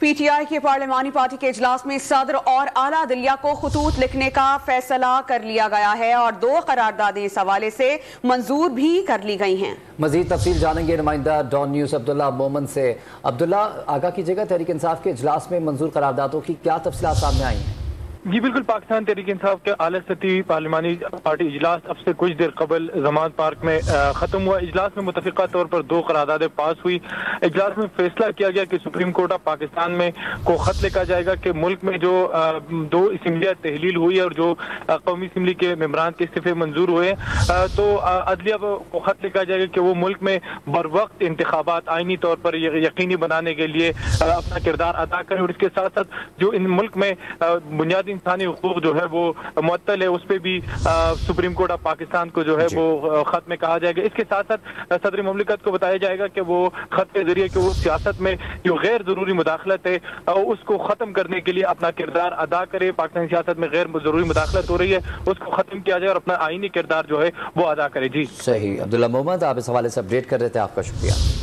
P T I کے پارلیمانی party کے اجلاس میں صدر اور اعلیٰ عدلیہ کو خطوط لکھنے کا فیصلہ کر لیا گیا ہے اور 2 قراردادیں اس حوالے سے منظور بھی کر لی گئی ہیں۔ مزید تفصیل جانیں گے نمائندہ ڈان نیوز عبداللہ مومن سے۔ عبداللہ، آگاہ کیجیے گا تحریک انصاف کے اجلاس میں منظور قراردادوں کی کیا تفصیلات سامنے آئی ہیں؟ جی بالکل، پاکستان تحریک انصاف کے اعلیٰ سطحی پارلیمانی پارٹی اجلاس اب سے کچھ دیر قبل زمان پارک میں ختم ہوا۔ اجلاس میں متفقہ طور پر 2 قراردادیں پاس ہوئی۔ اجلاس میں فیصلہ کیا گیا کہ سپریم کورٹ آف پاکستان میں کو خط لکھا جائے گا کہ ملک میں جو 2 اسمبلیاں تحلیل ہوئی اور جو قومی اسمبلی کے ممبران کے استعفے منظور ہوئے تو عدلیہ کو خط لکھا جائے گا کہ وہ ملک میں بروقت انتخابات آئینی طور پر یقینی بنانے کے لیے اپنا کردار ادا کریں، اور اس کے ساتھ ساتھ جو ان ملک میں بنیادی انسانی حقوق جو ہے وہ معطل ہے اس پہ بھی سپریم کورٹ آف پاکستان کو جو ہے وہ خط میں کہا جائے گا۔ اس کے ساتھ ساتھ صدر مملکت کو بتایا جائے گا کہ وہ خط کے ذریعے کہ وہ سیاست میں جو غیر ضروری مداخلت ہے اس کو ختم کرنے کے لیے اپنا کردار ادا کرے۔ پاکستانی سیاست میں غیر ضروری مداخلت ہو رہی ہے، اس کو ختم کیا جائے اور اپنا آئینی کردار جو ہے وہ ادا کرے۔ جی صحیح، عبداللہ محمد آپ اس حوالے سے اپڈیٹ کر رہے تھے، آپ کا شکریہ۔